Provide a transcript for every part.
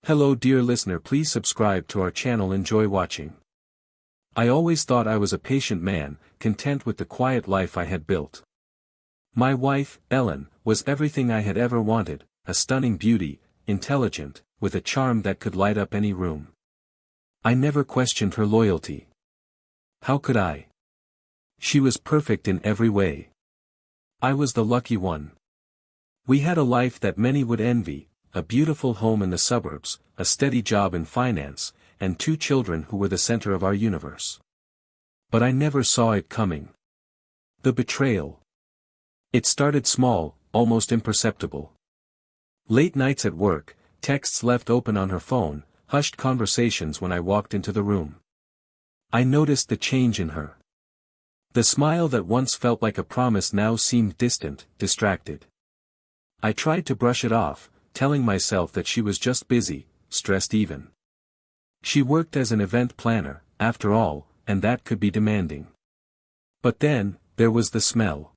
Hello dear listener, please subscribe to our channel. Enjoy watching. I always thought I was a patient man, content with the quiet life I had built. My wife, Ellen, was everything I had ever wanted, a stunning beauty, intelligent, with a charm that could light up any room. I never questioned her loyalty. How could I? She was perfect in every way. I was the lucky one. We had a life that many would envy. A beautiful home in the suburbs, a steady job in finance, and 2 children who were the center of our universe. But I never saw it coming. The betrayal. It started small, almost imperceptible. Late nights at work, texts left open on her phone, hushed conversations when I walked into the room. I noticed the change in her. The smile that once felt like a promise now seemed distant, distracted. I tried to brush it off, telling myself that she was just busy, stressed even. She worked as an event planner, after all, and that could be demanding. But then, there was the smell.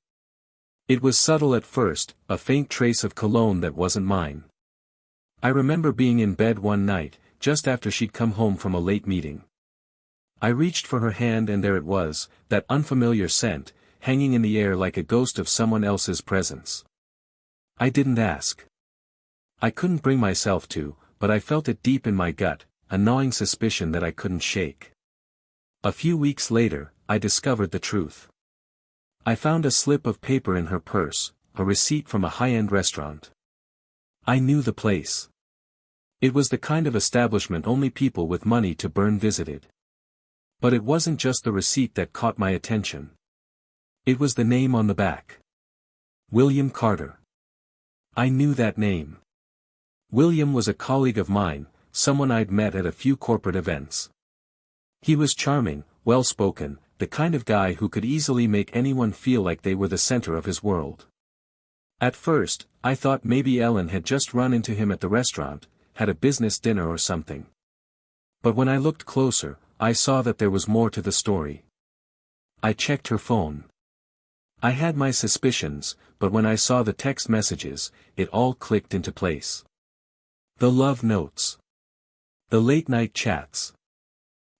It was subtle at first, a faint trace of cologne that wasn't mine. I remember being in bed one night, just after she'd come home from a late meeting. I reached for her hand and there it was, that unfamiliar scent, hanging in the air like a ghost of someone else's presence. I didn't ask. I couldn't bring myself to, but I felt it deep in my gut, a gnawing suspicion that I couldn't shake. A few weeks later, I discovered the truth. I found a slip of paper in her purse, a receipt from a high-end restaurant. I knew the place. It was the kind of establishment only people with money to burn visited. But it wasn't just the receipt that caught my attention. It was the name on the back. William Carter. I knew that name. William was a colleague of mine, someone I'd met at a few corporate events. He was charming, well-spoken, the kind of guy who could easily make anyone feel like they were the center of his world. At first, I thought maybe Ellen had just run into him at the restaurant, had a business dinner or something. But when I looked closer, I saw that there was more to the story. I checked her phone. I had my suspicions, but when I saw the text messages, it all clicked into place. The love notes. The late-night chats.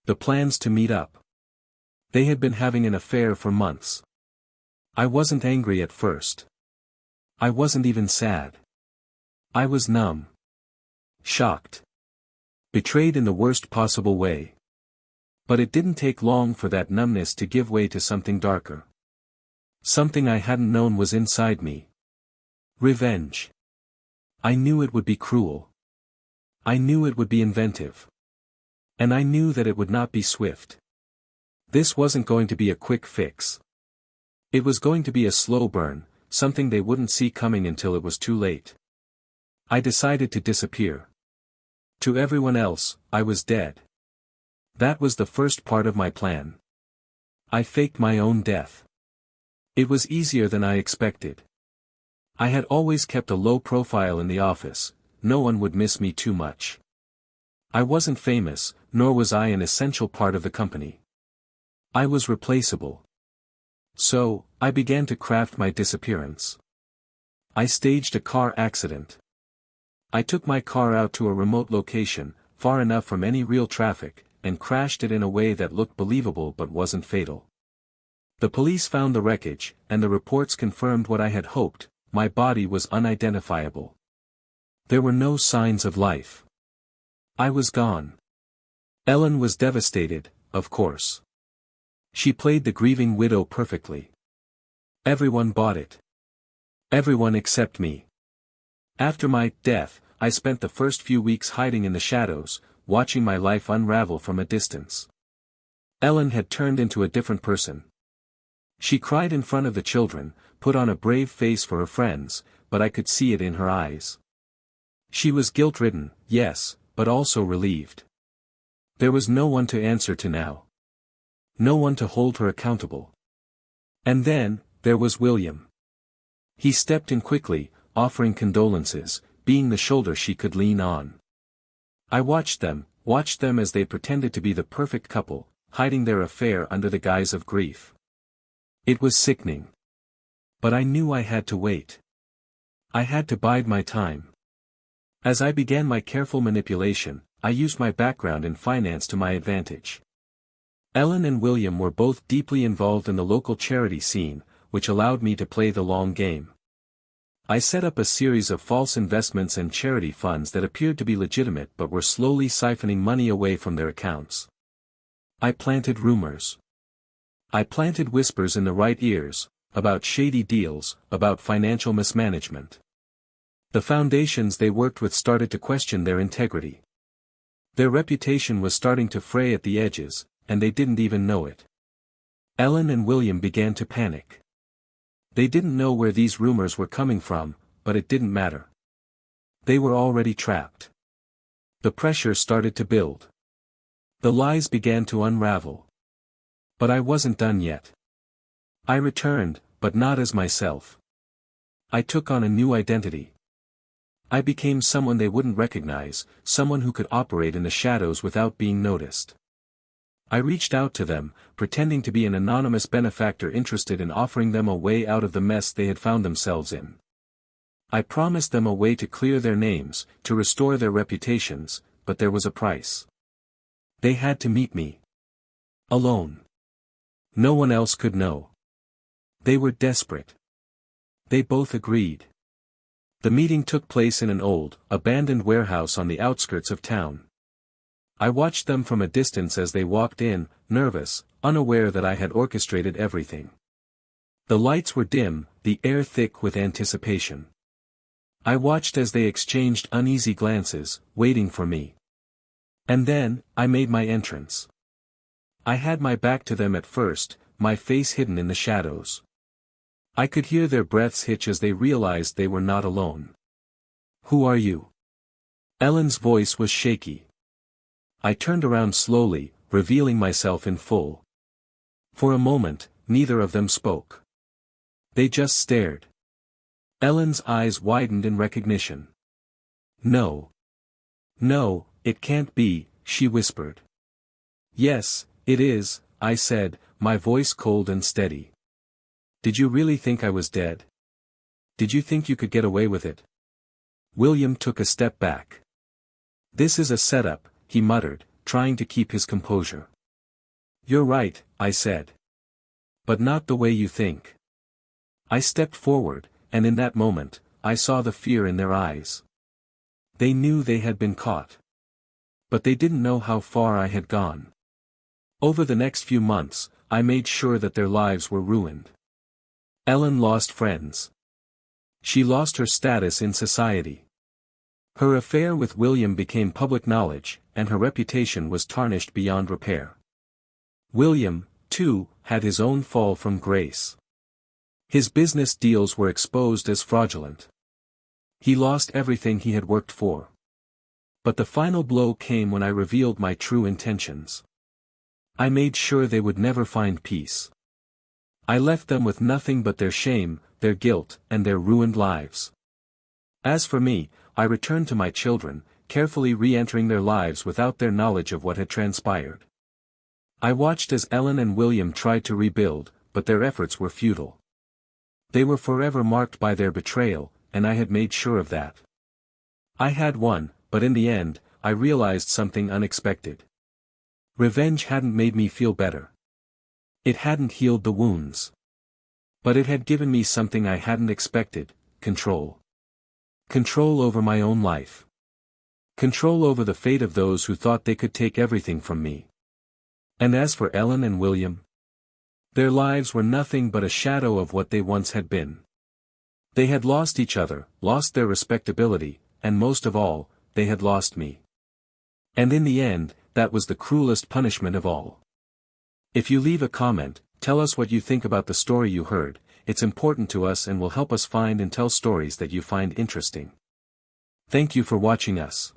The plans to meet up. They had been having an affair for months. I wasn't angry at first. I wasn't even sad. I was numb. Shocked. Betrayed in the worst possible way. But it didn't take long for that numbness to give way to something darker. Something I hadn't known was inside me. Revenge. I knew it would be cruel. I knew it would be inventive. And I knew that it would not be swift. This wasn't going to be a quick fix. It was going to be a slow burn, something they wouldn't see coming until it was too late. I decided to disappear. To everyone else, I was dead. That was the first part of my plan. I faked my own death. It was easier than I expected. I had always kept a low profile in the office. No one would miss me too much. I wasn't famous, nor was I an essential part of the company. I was replaceable. So, I began to craft my disappearance. I staged a car accident. I took my car out to a remote location, far enough from any real traffic, and crashed it in a way that looked believable but wasn't fatal. The police found the wreckage, and the reports confirmed what I had hoped: my body was unidentifiable. There were no signs of life. I was gone. Ellen was devastated, of course. She played the grieving widow perfectly. Everyone bought it. Everyone except me. After my death, I spent the first few weeks hiding in the shadows, watching my life unravel from a distance. Ellen had turned into a different person. She cried in front of the children, put on a brave face for her friends, but I could see it in her eyes. She was guilt-ridden, yes, but also relieved. There was no one to answer to now. No one to hold her accountable. And then, there was William. He stepped in quickly, offering condolences, being the shoulder she could lean on. I watched them as they pretended to be the perfect couple, hiding their affair under the guise of grief. It was sickening. But I knew I had to wait. I had to bide my time. As I began my careful manipulation, I used my background in finance to my advantage. Ellen and William were both deeply involved in the local charity scene, which allowed me to play the long game. I set up a series of false investments and charity funds that appeared to be legitimate but were slowly siphoning money away from their accounts. I planted rumors. I planted whispers in the right ears, about shady deals, about financial mismanagement. The foundations they worked with started to question their integrity. Their reputation was starting to fray at the edges, and they didn't even know it. Ellen and William began to panic. They didn't know where these rumors were coming from, but it didn't matter. They were already trapped. The pressure started to build. The lies began to unravel. But I wasn't done yet. I returned, but not as myself. I took on a new identity. I became someone they wouldn't recognize, someone who could operate in the shadows without being noticed. I reached out to them, pretending to be an anonymous benefactor interested in offering them a way out of the mess they had found themselves in. I promised them a way to clear their names, to restore their reputations, but there was a price. They had to meet me. Alone. No one else could know. They were desperate. They both agreed. The meeting took place in an old, abandoned warehouse on the outskirts of town. I watched them from a distance as they walked in, nervous, unaware that I had orchestrated everything. The lights were dim, the air thick with anticipation. I watched as they exchanged uneasy glances, waiting for me. And then, I made my entrance. I had my back to them at first, my face hidden in the shadows. I could hear their breaths hitch as they realized they were not alone. "Who are you?" Ellen's voice was shaky. I turned around slowly, revealing myself in full. For a moment, neither of them spoke. They just stared. Ellen's eyes widened in recognition. "No. No, it can't be," she whispered. "Yes, it is," I said, my voice cold and steady. "Did you really think I was dead? Did you think you could get away with it?" William took a step back. "This is a setup," he muttered, trying to keep his composure. "You're right," I said. "But not the way you think." I stepped forward, and in that moment, I saw the fear in their eyes. They knew they had been caught. But they didn't know how far I had gone. Over the next few months, I made sure that their lives were ruined. Ellen lost friends. She lost her status in society. Her affair with William became public knowledge, and her reputation was tarnished beyond repair. William, too, had his own fall from grace. His business deals were exposed as fraudulent. He lost everything he had worked for. But the final blow came when I revealed my true intentions. I made sure they would never find peace. I left them with nothing but their shame, their guilt, and their ruined lives. As for me, I returned to my children, carefully re-entering their lives without their knowledge of what had transpired. I watched as Ellen and William tried to rebuild, but their efforts were futile. They were forever marked by their betrayal, and I had made sure of that. I had won, but in the end, I realized something unexpected. Revenge hadn't made me feel better. It hadn't healed the wounds. But it had given me something I hadn't expected: control. Control over my own life. Control over the fate of those who thought they could take everything from me. And as for Ellen and William, their lives were nothing but a shadow of what they once had been. They had lost each other, lost their respectability, and most of all, they had lost me. And in the end, that was the cruelest punishment of all. If you leave a comment, tell us what you think about the story you heard. It's important to us and will help us find and tell stories that you find interesting. Thank you for watching us.